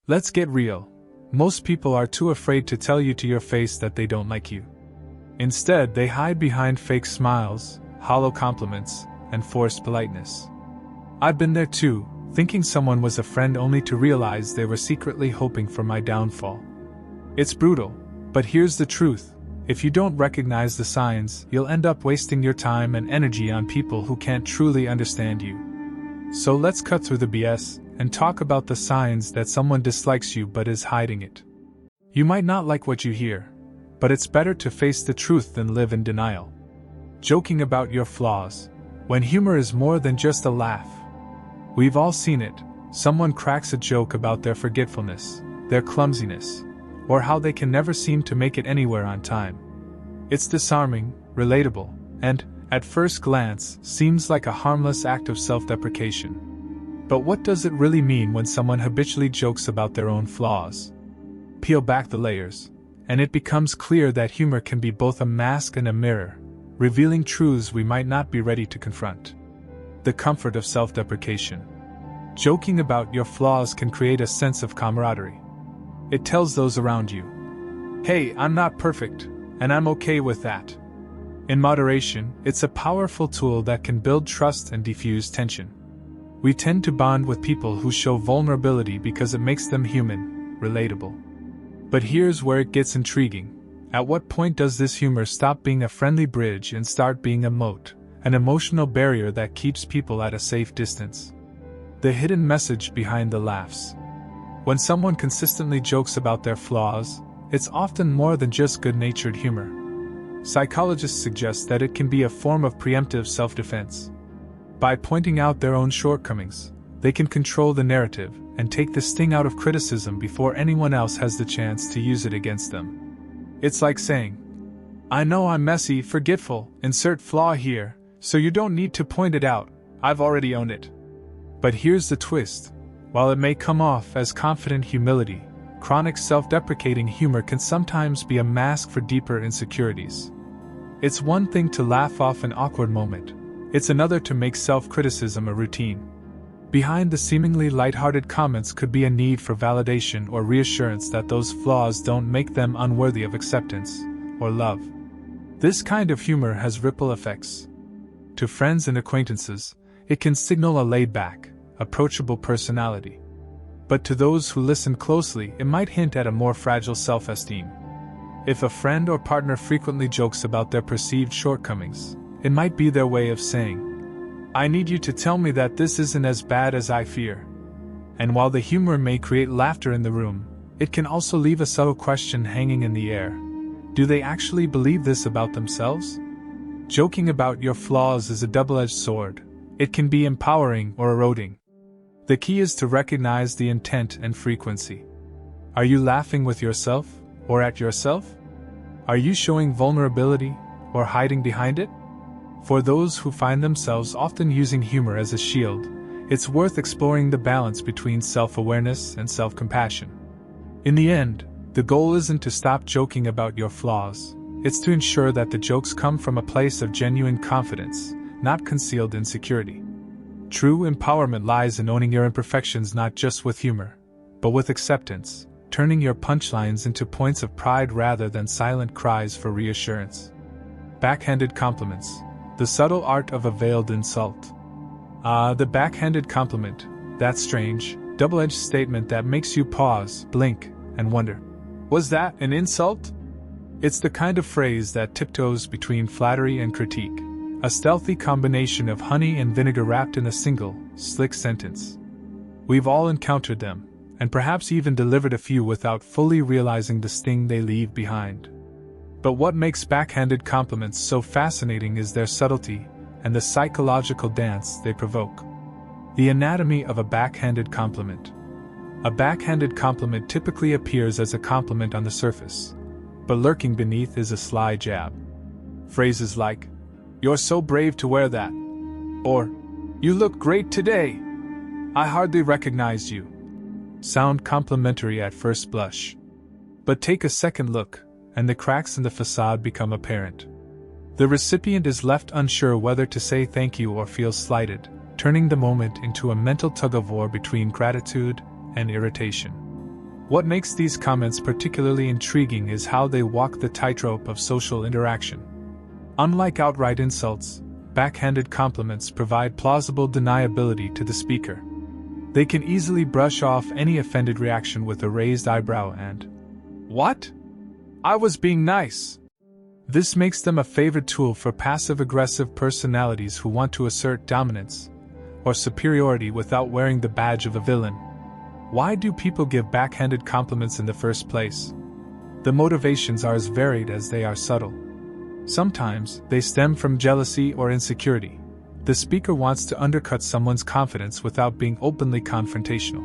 Let's get real. Most people are too afraid to tell you to your face that they don't like you. Instead, they hide behind fake smiles, hollow compliments, and forced politeness. I've been there too, thinking someone was a friend only to realize they were secretly hoping for my downfall. It's brutal, but here's the truth. If you don't recognize the signs, you'll end up wasting your time and energy on people who can't truly understand you. So let's cut through the BS and talk about the signs that someone dislikes you but is hiding it. You might not like what you hear, but it's better to face the truth than live in denial. Joking about your flaws. When humor is more than just a laugh. We've all seen it. Someone cracks a joke about their forgetfulness, their clumsiness, or how they can never seem to make it anywhere on time. It's disarming, relatable, and, at first glance, seems like a harmless act of self-deprecation. But what does it really mean when someone habitually jokes about their own flaws? Peel back the layers, and it becomes clear that humor can be both a mask and a mirror, revealing truths we might not be ready to confront. The comfort of self-deprecation. Joking about your flaws can create a sense of camaraderie. It tells those around you, "Hey, I'm not perfect, and I'm okay with that." In moderation, it's a powerful tool that can build trust and diffuse tension. We tend to bond with people who show vulnerability because it makes them human, relatable. But here's where it gets intriguing. At what point does this humor stop being a friendly bridge and start being a moat, an emotional barrier that keeps people at a safe distance? The hidden message behind the laughs. When someone consistently jokes about their flaws, it's often more than just good-natured humor. Psychologists suggest that it can be a form of preemptive self-defense. By pointing out their own shortcomings, they can control the narrative and take the sting out of criticism before anyone else has the chance to use it against them. It's like saying, "I know I'm messy, forgetful, insert flaw here, so you don't need to point it out, I've already owned it." But here's the twist. While it may come off as confident humility, chronic self-deprecating humor can sometimes be a mask for deeper insecurities. It's one thing to laugh off an awkward moment. It's another to make self-criticism a routine. Behind the seemingly lighthearted comments could be a need for validation or reassurance that those flaws don't make them unworthy of acceptance or love. This kind of humor has ripple effects. To friends and acquaintances, it can signal a laid-back, approachable personality. But to those who listen closely, it might hint at a more fragile self-esteem. If a friend or partner frequently jokes about their perceived shortcomings, it might be their way of saying, "I need you to tell me that this isn't as bad as I fear." And while the humor may create laughter in the room, it can also leave a subtle question hanging in the air. Do they actually believe this about themselves? Joking about your flaws is a double-edged sword. It can be empowering or eroding. The key is to recognize the intent and frequency. Are you laughing with yourself, or at yourself? Are you showing vulnerability, or hiding behind it? For those who find themselves often using humor as a shield, it's worth exploring the balance between self-awareness and self-compassion. In the end, the goal isn't to stop joking about your flaws, it's to ensure that the jokes come from a place of genuine confidence, not concealed insecurity. True empowerment lies in owning your imperfections not just with humor, but with acceptance, turning your punchlines into points of pride rather than silent cries for reassurance. Backhanded compliments. The subtle art of a veiled insult. The backhanded compliment, that strange, double-edged statement that makes you pause, blink, and wonder, was that an insult? It's the kind of phrase that tiptoes between flattery and critique, a stealthy combination of honey and vinegar wrapped in a single, slick sentence. We've all encountered them, and perhaps even delivered a few without fully realizing the sting they leave behind. But what makes backhanded compliments so fascinating is their subtlety and the psychological dance they provoke. The anatomy of a backhanded compliment. A backhanded compliment typically appears as a compliment on the surface, but lurking beneath is a sly jab. Phrases like, "You're so brave to wear that," or "You look great today. I hardly recognized you," sound complimentary at first blush. But take a second look, and the cracks in the facade become apparent. The recipient is left unsure whether to say thank you or feel slighted, turning the moment into a mental tug-of-war between gratitude and irritation. What makes these comments particularly intriguing is how they walk the tightrope of social interaction. Unlike outright insults, backhanded compliments provide plausible deniability to the speaker. They can easily brush off any offended reaction with a raised eyebrow and, "What? I was being nice." This makes them a favorite tool for passive-aggressive personalities who want to assert dominance or superiority without wearing the badge of a villain. Why do people give backhanded compliments in the first place? The motivations are as varied as they are subtle. Sometimes, they stem from jealousy or insecurity. The speaker wants to undercut someone's confidence without being openly confrontational.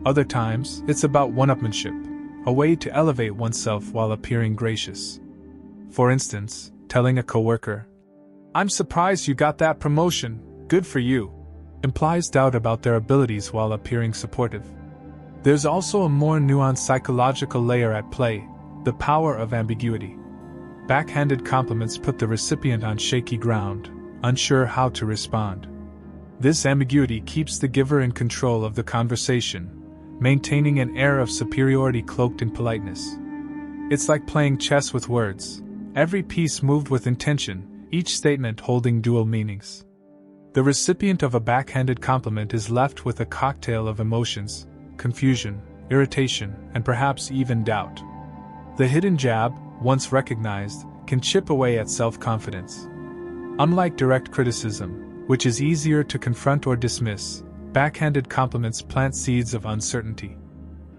Other times, it's about one-upmanship, a way to elevate oneself while appearing gracious. For instance, telling a coworker, "I'm surprised you got that promotion, good for you," implies doubt about their abilities while appearing supportive. There's also a more nuanced psychological layer at play, the power of ambiguity. Backhanded compliments put the recipient on shaky ground, unsure how to respond. This ambiguity keeps the giver in control of the conversation, maintaining an air of superiority cloaked in politeness. It's like playing chess with words, every piece moved with intention, each statement holding dual meanings. The recipient of a backhanded compliment is left with a cocktail of emotions: confusion, irritation, and perhaps even doubt. The hidden jab, once recognized, can chip away at self-confidence. Unlike direct criticism, which is easier to confront or dismiss, backhanded compliments plant seeds of uncertainty.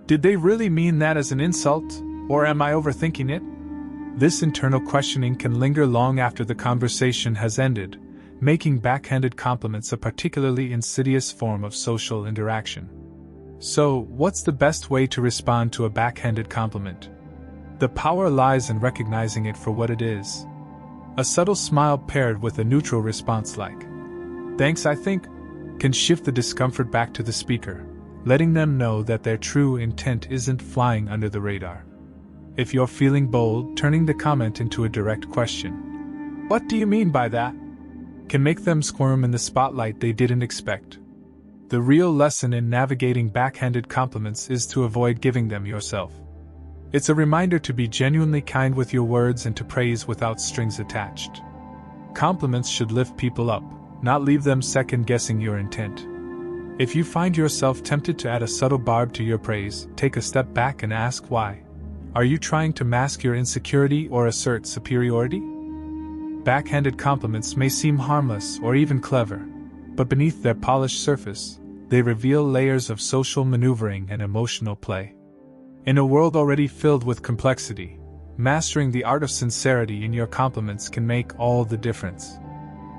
Did they really mean that as an insult, or am I overthinking it? This internal questioning can linger long after the conversation has ended, making backhanded compliments a particularly insidious form of social interaction. So, what's the best way to respond to a backhanded compliment? The power lies in recognizing it for what it is. A subtle smile paired with a neutral response like, "Thanks, I think," can shift the discomfort back to the speaker, letting them know that their true intent isn't flying under the radar. If you're feeling bold, turning the comment into a direct question, "What do you mean by that?" can make them squirm in the spotlight they didn't expect. The real lesson in navigating backhanded compliments is to avoid giving them yourself. It's a reminder to be genuinely kind with your words and to praise without strings attached. Compliments should lift people up, not leave them second-guessing your intent. If you find yourself tempted to add a subtle barb to your praise, take a step back and ask why. Are you trying to mask your insecurity or assert superiority? Backhanded compliments may seem harmless or even clever, but beneath their polished surface, they reveal layers of social maneuvering and emotional play. In a world already filled with complexity, mastering the art of sincerity in your compliments can make all the difference.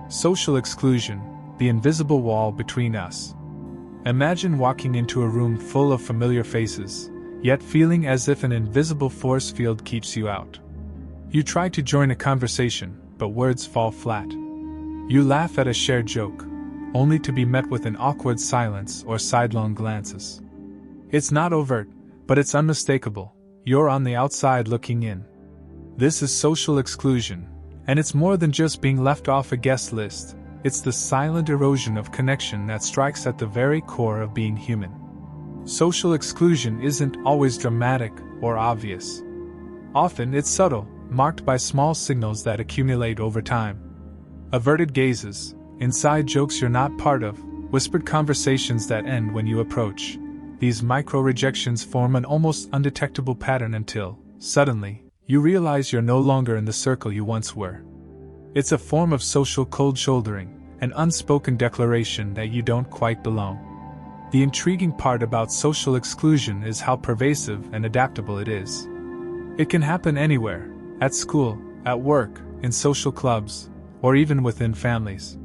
Social exclusion, the invisible wall between us. Imagine walking into a room full of familiar faces, yet feeling as if an invisible force field keeps you out. You try to join a conversation, but words fall flat. You laugh at a shared joke, only to be met with an awkward silence or sidelong glances. It's not overt, but it's unmistakable. You're on the outside looking in. This is social exclusion, and it's more than just being left off a guest list. It's the silent erosion of connection that strikes at the very core of being human. Social exclusion isn't always dramatic or obvious. Often it's subtle, marked by small signals that accumulate over time. Averted gazes, inside jokes you're not part of, whispered conversations that end when you approach. These micro-rejections form an almost undetectable pattern until, suddenly, you realize you're no longer in the circle you once were. It's a form of social cold shouldering, an unspoken declaration that you don't quite belong. The intriguing part about social exclusion is how pervasive and adaptable it is. It can happen anywhere, at school, at work, in social clubs, or even within families.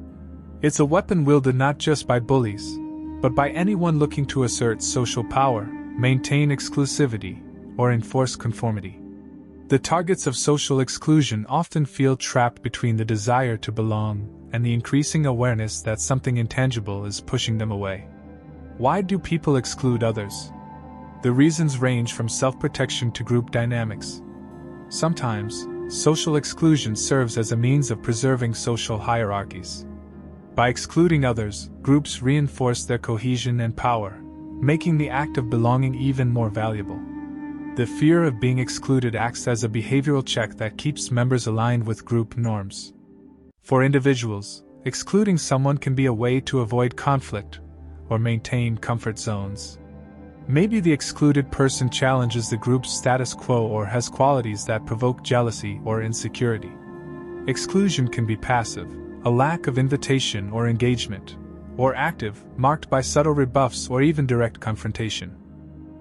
It's a weapon wielded not just by bullies, but by anyone looking to assert social power, maintain exclusivity, or enforce conformity. The targets of social exclusion often feel trapped between the desire to belong and the increasing awareness that something intangible is pushing them away. Why do people exclude others? The reasons range from self-protection to group dynamics. Sometimes, social exclusion serves as a means of preserving social hierarchies. By excluding others, groups reinforce their cohesion and power, making the act of belonging even more valuable. The fear of being excluded acts as a behavioral check that keeps members aligned with group norms. For individuals, excluding someone can be a way to avoid conflict or maintain comfort zones. Maybe the excluded person challenges the group's status quo or has qualities that provoke jealousy or insecurity. Exclusion can be passive, a lack of invitation or engagement, or active, marked by subtle rebuffs or even direct confrontation.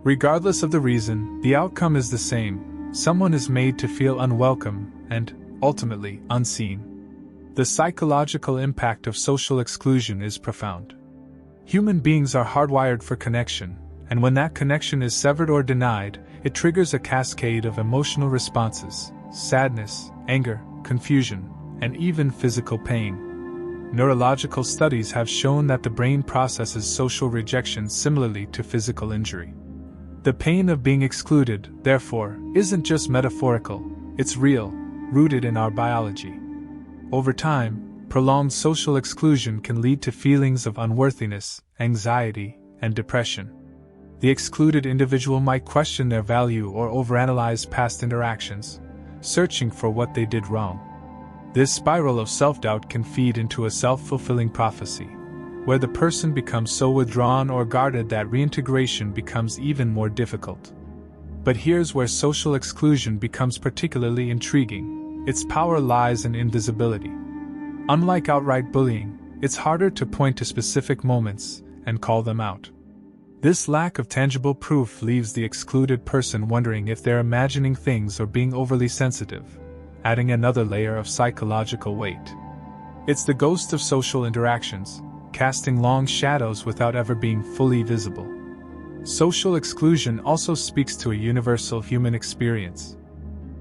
Regardless of the reason, the outcome is the same: someone is made to feel unwelcome and, ultimately, unseen. The psychological impact of social exclusion is profound. Human beings are hardwired for connection, and when that connection is severed or denied, it triggers a cascade of emotional responses: sadness, anger, confusion, and even physical pain. Neurological studies have shown that the brain processes social rejection similarly to physical injury. The pain of being excluded, therefore, isn't just metaphorical, it's real, rooted in our biology. Over time, prolonged social exclusion can lead to feelings of unworthiness, anxiety, and depression. The excluded individual might question their value or overanalyze past interactions, searching for what they did wrong. This spiral of self-doubt can feed into a self-fulfilling prophecy, where the person becomes so withdrawn or guarded that reintegration becomes even more difficult. But here's where social exclusion becomes particularly intriguing: its power lies in invisibility. Unlike outright bullying, it's harder to point to specific moments and call them out. This lack of tangible proof leaves the excluded person wondering if they're imagining things or being overly sensitive, adding another layer of psychological weight. It's the ghost of social interactions, casting long shadows without ever being fully visible. Social exclusion also speaks to a universal human experience.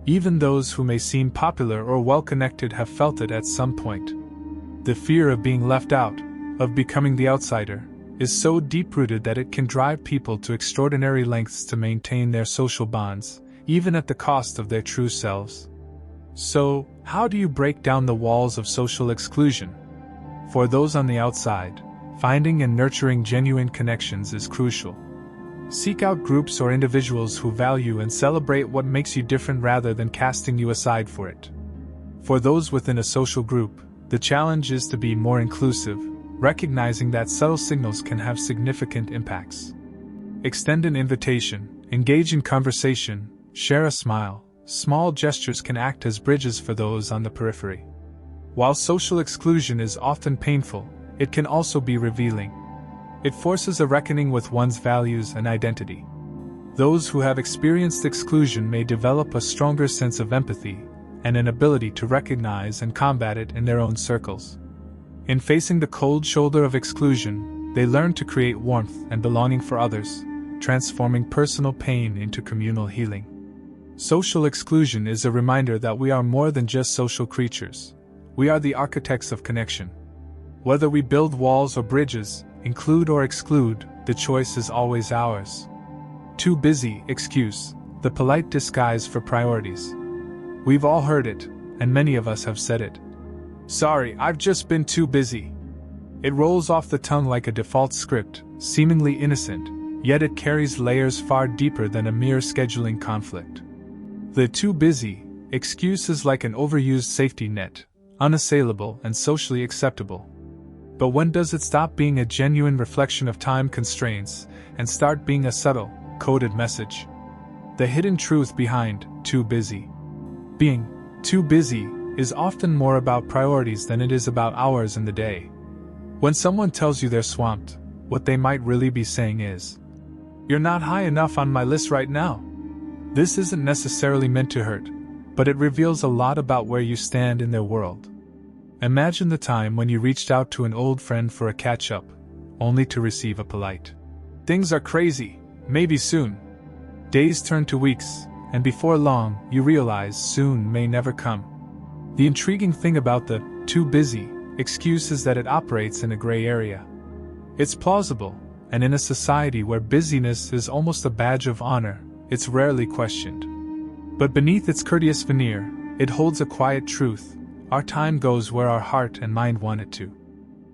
Even those who may seem popular or well-connected have felt it at some point. The fear of being left out, of becoming the outsider, is so deep-rooted that it can drive people to extraordinary lengths to maintain their social bonds, even at the cost of their true selves. So, how do you break down the walls of social exclusion? For those on the outside, finding and nurturing genuine connections is crucial. Seek out groups or individuals who value and celebrate what makes you different rather than casting you aside for it. For those within a social group, the challenge is to be more inclusive, recognizing that subtle signals can have significant impacts. Extend an invitation, engage in conversation, share a smile. Small gestures can act as bridges for those on the periphery. While social exclusion is often painful, it can also be revealing. It forces a reckoning with one's values and identity. Those who have experienced exclusion may develop a stronger sense of empathy and an ability to recognize and combat it in their own circles. In facing the cold shoulder of exclusion, they learn to create warmth and belonging for others, transforming personal pain into communal healing. Social exclusion is a reminder that we are more than just social creatures. We are the architects of connection. Whether we build walls or bridges, include or exclude, the choice is always ours. Too busy, excuse, the polite disguise for priorities. We've all heard it, and many of us have said it. Sorry, I've just been too busy. It rolls off the tongue like a default script, seemingly innocent, yet it carries layers far deeper than a mere scheduling conflict. The too busy excuse is like an overused safety net, unassailable and socially acceptable. But when does it stop being a genuine reflection of time constraints and start being a subtle, coded message? The hidden truth behind too busy. Being too busy is often more about priorities than it is about hours in the day. When someone tells you they're swamped, what they might really be saying is, "You're not high enough on my list right now." This isn't necessarily meant to hurt, but it reveals a lot about where you stand in their world. Imagine the time when you reached out to an old friend for a catch-up, only to receive a polite, "Things are crazy, maybe soon." Days turn to weeks, and before long, you realize soon may never come. The intriguing thing about the too busy excuse is that it operates in a gray area. It's plausible, and in a society where busyness is almost a badge of honor, it's rarely questioned. But beneath its courteous veneer, it holds a quiet truth: our time goes where our heart and mind want it to.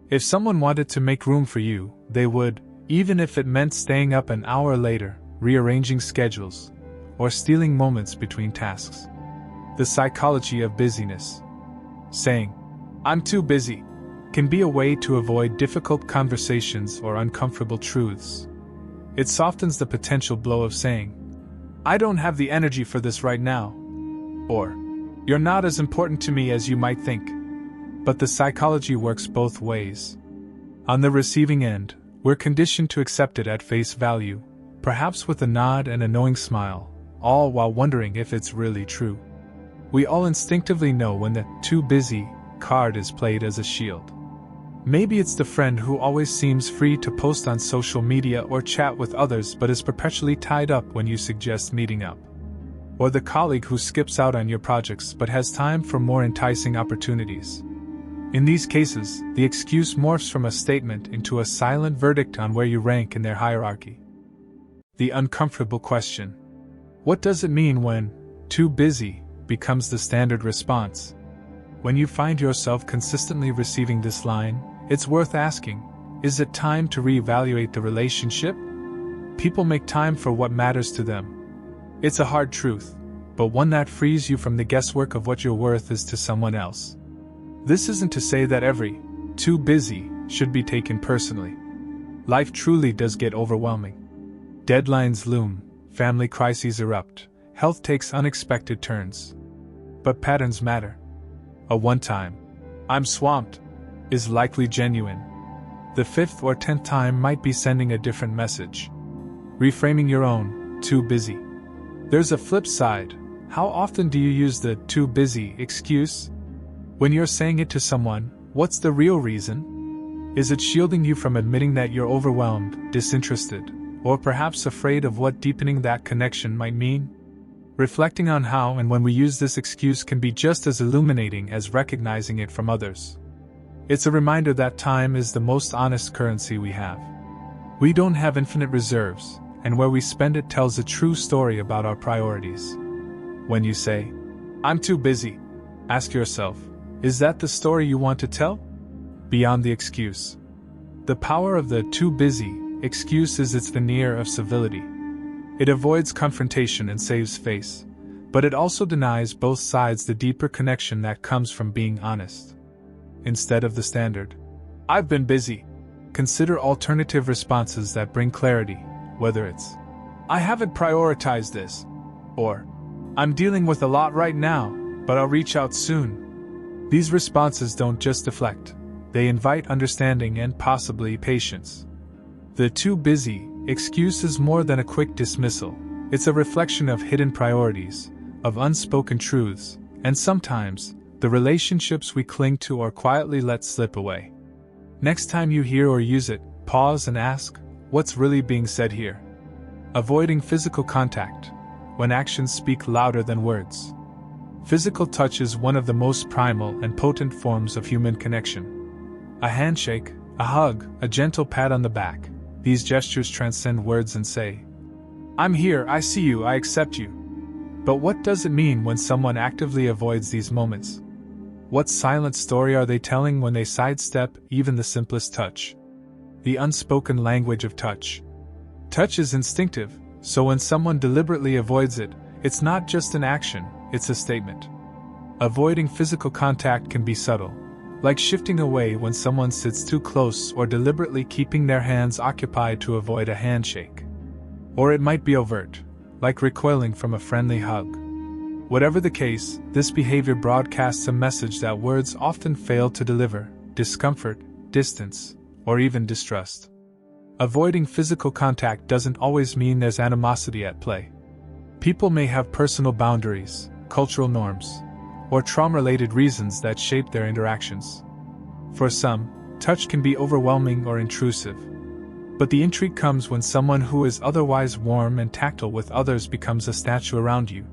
If someone wanted to make room for you, they would, even if it meant staying up an hour later, rearranging schedules, or stealing moments between tasks. The psychology of busyness. Saying, "I'm too busy," can be a way to avoid difficult conversations or uncomfortable truths. It softens the potential blow of saying, "I don't have the energy for this right now," or, "You're not as important to me as you might think." But the psychology works both ways. On the receiving end, we're conditioned to accept it at face value, perhaps with a nod and a knowing smile, all while wondering if it's really true. We all instinctively know when the "too busy" card is played as a shield. Maybe it's the friend who always seems free to post on social media or chat with others but is perpetually tied up when you suggest meeting up. Or the colleague who skips out on your projects but has time for more enticing opportunities. In these cases, the excuse morphs from a statement into a silent verdict on where you rank in their hierarchy. The uncomfortable question. What does it mean when "too busy" becomes the standard response? When you find yourself consistently receiving this line, it's worth asking, is it time to reevaluate the relationship? People make time for what matters to them. It's a hard truth, but one that frees you from the guesswork of what your worth is to someone else. This isn't to say that every "too busy" should be taken personally. Life truly does get overwhelming. Deadlines loom, family crises erupt, health takes unexpected turns. But patterns matter. A one-time, "I'm swamped," is likely genuine. The 5th or 10th time might be sending a different message. Reframing your own "too busy." There's a flip side. How often do you use the "too busy" excuse? When you're saying it to someone, what's the real reason? Is it shielding you from admitting that you're overwhelmed, disinterested, or perhaps afraid of what deepening that connection might mean? Reflecting on how and when we use this excuse can be just as illuminating as recognizing it from others. It's a reminder that time is the most honest currency we have. We don't have infinite reserves, and where we spend it tells a true story about our priorities. When you say, "I'm too busy," ask yourself, is that the story you want to tell? Beyond the excuse. The power of the "too busy" excuse is its veneer of civility. It avoids confrontation and saves face, but it also denies both sides the deeper connection that comes from being honest. Instead of the standard, "I've been busy," consider alternative responses that bring clarity, whether it's, "I haven't prioritized this," or, "I'm dealing with a lot right now, but I'll reach out soon." These responses don't just deflect, they invite understanding and possibly patience. The "too busy" excuse is more than a quick dismissal. It's a reflection of hidden priorities, of unspoken truths, and sometimes, the relationships we cling to or quietly let slip away. Next time you hear or use it, pause and ask, what's really being said here? Avoiding physical contact, when actions speak louder than words. Physical touch is one of the most primal and potent forms of human connection. A handshake, a hug, a gentle pat on the back. These gestures transcend words and say, "I'm here, I see you, I accept you." But what does it mean when someone actively avoids these moments? What silent story are they telling when they sidestep even the simplest touch? The unspoken language of touch. Touch is instinctive, so when someone deliberately avoids it, it's not just an action, it's a statement. Avoiding physical contact can be subtle, like shifting away when someone sits too close or deliberately keeping their hands occupied to avoid a handshake. Or it might be overt, like recoiling from a friendly hug. Whatever the case, this behavior broadcasts a message that words often fail to deliver: discomfort, distance, or even distrust. Avoiding physical contact doesn't always mean there's animosity at play. People may have personal boundaries, cultural norms, or trauma-related reasons that shape their interactions. For some, touch can be overwhelming or intrusive. But the intrigue comes when someone who is otherwise warm and tactile with others becomes a statue around you.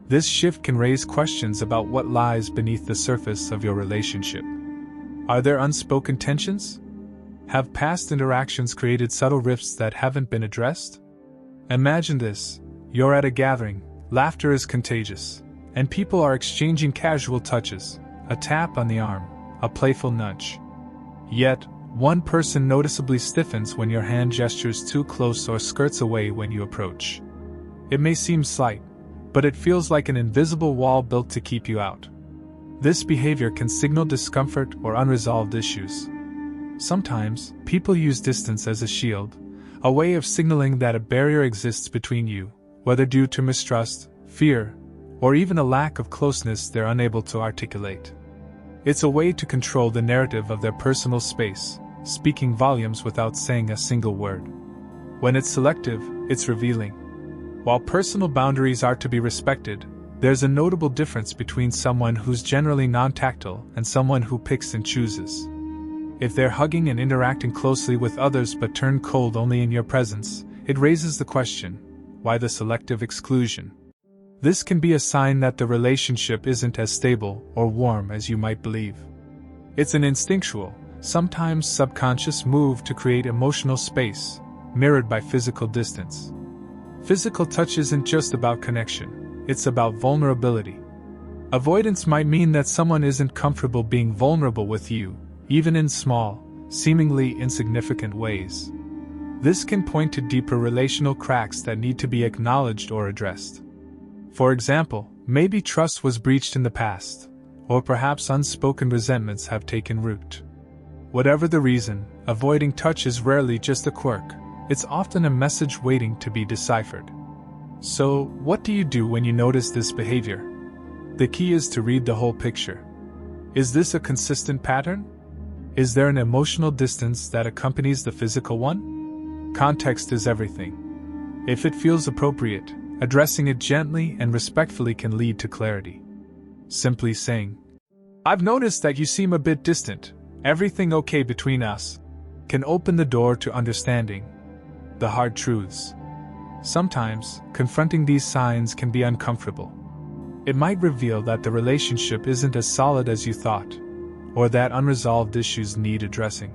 This shift can raise questions about what lies beneath the surface of your relationship. Are there unspoken tensions? Have past interactions created subtle rifts that haven't been addressed? Imagine this: you're at a gathering, laughter is contagious, and people are exchanging casual touches, a tap on the arm, a playful nudge. Yet, One person noticeably stiffens when your hand gestures too close or skirts away when you approach. It may seem slight, but it feels like an invisible wall built to keep you out. This behavior can signal discomfort or unresolved issues. Sometimes, people use distance as a shield, a way of signaling that a barrier exists between you, whether due to mistrust, fear, or even a lack of closeness they're unable to articulate. It's a way to control the narrative of their personal space, speaking volumes without saying a single word. When it's selective, it's revealing. While personal boundaries are to be respected, there's a notable difference between someone who's generally non-tactile and someone who picks and chooses. If they're hugging and interacting closely with others but turn cold only in your presence, it raises the question, why the selective exclusion? This can be a sign that the relationship isn't as stable or warm as you might believe. It's an instinctual, sometimes subconscious move to create emotional space, mirrored by physical distance. Physical touch isn't just about connection, it's about vulnerability. Avoidance might mean that someone isn't comfortable being vulnerable with you, even in small, seemingly insignificant ways. This can point to deeper relational cracks that need to be acknowledged or addressed. For example, maybe trust was breached in the past, or perhaps unspoken resentments have taken root. Whatever the reason, avoiding touch is rarely just a quirk, it's often a message waiting to be deciphered. So, what do you do when you notice this behavior? The key is to read the whole picture. Is this a consistent pattern? Is there an emotional distance that accompanies the physical one? Context is everything. If it feels appropriate, addressing it gently and respectfully can lead to clarity. Simply saying, "I've noticed that you seem a bit distant, everything okay between us?" can open the door to understanding the hard truths. Sometimes, confronting these signs can be uncomfortable. It might reveal that the relationship isn't as solid as you thought, or that unresolved issues need addressing.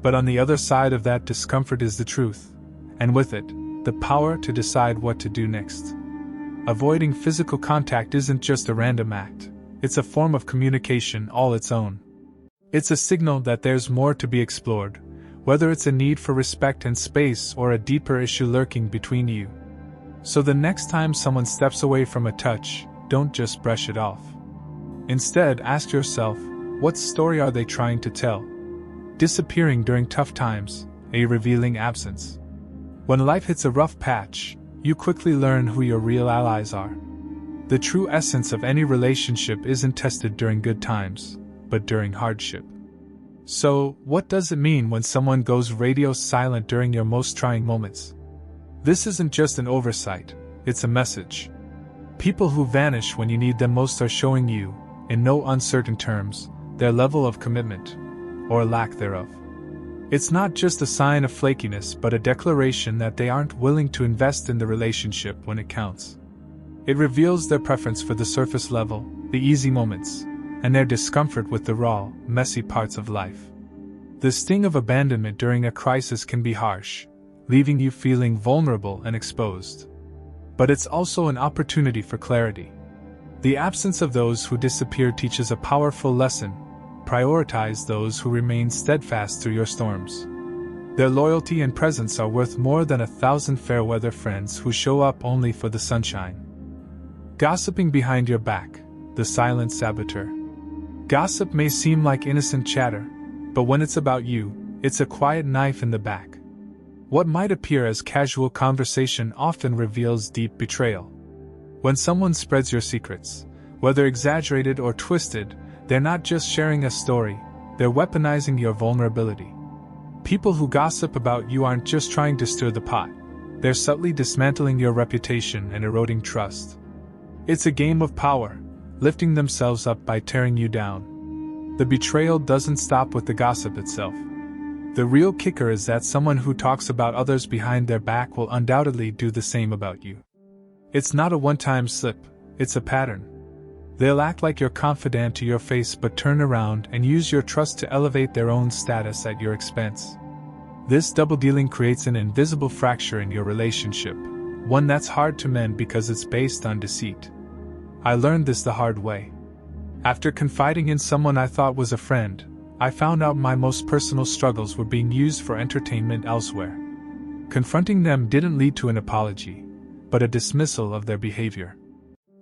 But on the other side of that discomfort is the truth, and with it, the power to decide what to do next. Avoiding physical contact isn't just a random act, it's a form of communication all its own. It's a signal that there's more to be explored, whether it's a need for respect and space or a deeper issue lurking between you. So the next time someone steps away from a touch, don't just brush it off. Instead, ask yourself, what story are they trying to tell? Disappearing during tough times, a revealing absence. When life hits a rough patch, you quickly learn who your real allies are. The true essence of any relationship isn't tested during good times, but during hardship. So, what does it mean when someone goes radio silent during your most trying moments? This isn't just an oversight, it's a message. People who vanish when you need them most are showing you, in no uncertain terms, their level of commitment, or lack thereof. It's not just a sign of flakiness but a declaration that they aren't willing to invest in the relationship when it counts. It reveals their preference for the surface level, the easy moments, and their discomfort with the raw, messy parts of life. The sting of abandonment during a crisis can be harsh, leaving you feeling vulnerable and exposed. But it's also an opportunity for clarity. The absence of those who disappear teaches a powerful lesson. Prioritize those who remain steadfast through your storms. Their loyalty and presence are worth more than 1,000 fair-weather friends who show up only for the sunshine. Gossiping behind your back, the silent saboteur. Gossip may seem like innocent chatter, but when it's about you, it's a quiet knife in the back. What might appear as casual conversation often reveals deep betrayal. When someone spreads your secrets, whether exaggerated or twisted, they're not just sharing a story, they're weaponizing your vulnerability. People who gossip about you aren't just trying to stir the pot, they're subtly dismantling your reputation and eroding trust. It's a game of power, lifting themselves up by tearing you down. The betrayal doesn't stop with the gossip itself. The real kicker is that someone who talks about others behind their back will undoubtedly do the same about you. It's not a one-time slip, it's a pattern. They'll act like your confidant to your face but turn around and use your trust to elevate their own status at your expense. This double-dealing creates an invisible fracture in your relationship, one that's hard to mend because it's based on deceit. I learned this the hard way. After confiding in someone I thought was a friend, I found out my most personal struggles were being used for entertainment elsewhere. Confronting them didn't lead to an apology, but a dismissal of their behavior.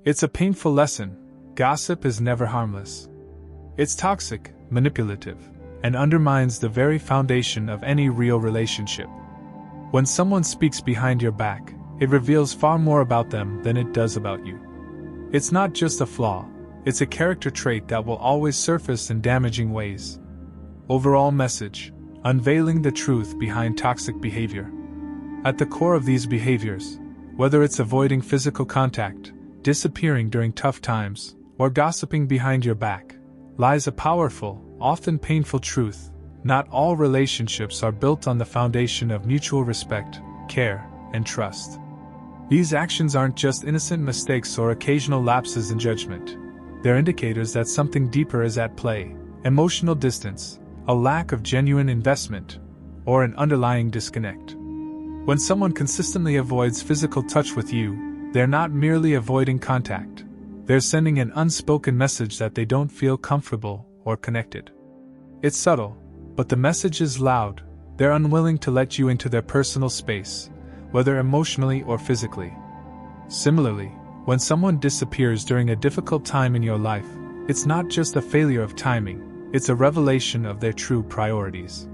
It's a painful lesson. Gossip is never harmless. It's toxic, manipulative, and undermines the very foundation of any real relationship. When someone speaks behind your back, it reveals far more about them than it does about you. It's not just a flaw, it's a character trait that will always surface in damaging ways. Overall message: unveiling the truth behind toxic behavior. At the core of these behaviors, whether it's avoiding physical contact, disappearing during tough times, or gossiping behind your back, lies a powerful, often painful truth. Not all relationships are built on the foundation of mutual respect, care, and trust. These actions aren't just innocent mistakes or occasional lapses in judgment. They're indicators that something deeper is at play: emotional distance, a lack of genuine investment, or an underlying disconnect. When someone consistently avoids physical touch with you, they're not merely avoiding contact. They're sending an unspoken message that they don't feel comfortable or connected. It's subtle, but the message is loud. They're unwilling to let you into their personal space, whether emotionally or physically. Similarly, when someone disappears during a difficult time in your life, it's not just a failure of timing, it's a revelation of their true priorities.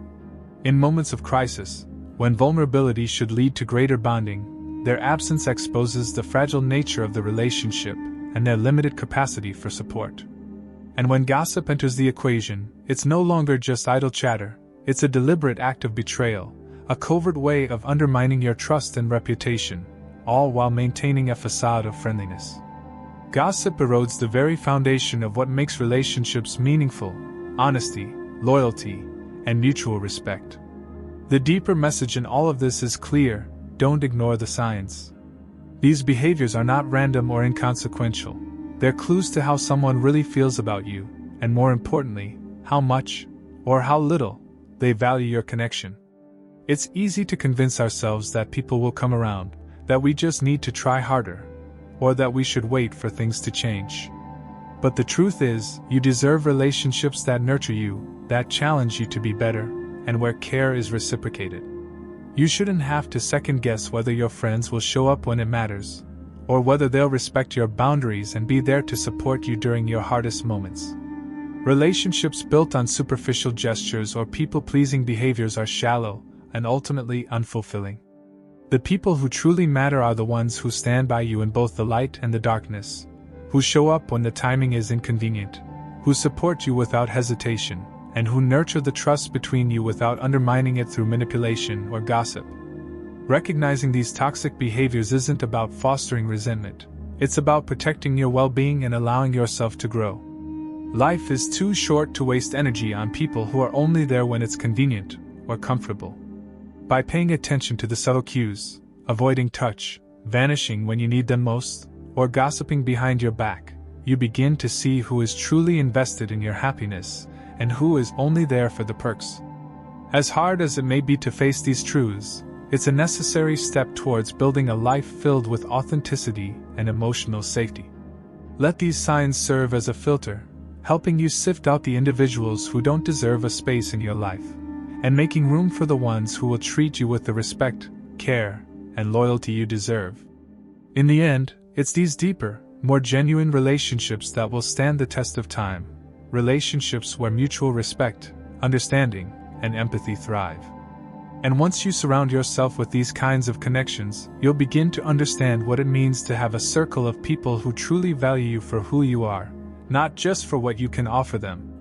In moments of crisis, when vulnerability should lead to greater bonding, their absence exposes the fragile nature of the relationship and their limited capacity for support. And when gossip enters the equation, it's no longer just idle chatter, it's a deliberate act of betrayal, a covert way of undermining your trust and reputation, all while maintaining a facade of friendliness. Gossip erodes the very foundation of what makes relationships meaningful: honesty, loyalty, and mutual respect. The deeper message in all of this is clear: don't ignore the signs. These behaviors are not random or inconsequential. They're clues to how someone really feels about you, and more importantly, how much, or how little, they value your connection. It's easy to convince ourselves that people will come around, that we just need to try harder, or that we should wait for things to change. But the truth is, you deserve relationships that nurture you, that challenge you to be better, and where care is reciprocated. You shouldn't have to second-guess whether your friends will show up when it matters, or whether they'll respect your boundaries and be there to support you during your hardest moments. Relationships built on superficial gestures or people-pleasing behaviors are shallow and ultimately unfulfilling. The people who truly matter are the ones who stand by you in both the light and the darkness, who show up when the timing is inconvenient, who support you without hesitation, and who nurture the trust between you without undermining it through manipulation or gossip. Recognizing these toxic behaviors isn't about fostering resentment. It's about protecting your well-being and allowing yourself to grow. Life is too short to waste energy on people who are only there when it's convenient or comfortable. By paying attention to the subtle cues, avoiding touch, vanishing when you need them most, or gossiping behind your back, you begin to see who is truly invested in your happiness and who is only there for the perks. As hard as it may be to face these truths, it's a necessary step towards building a life filled with authenticity and emotional safety. Let these signs serve as a filter, helping you sift out the individuals who don't deserve a space in your life, and making room for the ones who will treat you with the respect, care, and loyalty you deserve. In the end, it's these deeper, more genuine relationships that will stand the test of time. Relationships where mutual respect, understanding, and empathy thrive. And once you surround yourself with these kinds of connections, you'll begin to understand what it means to have a circle of people who truly value you for who you are, not just for what you can offer them.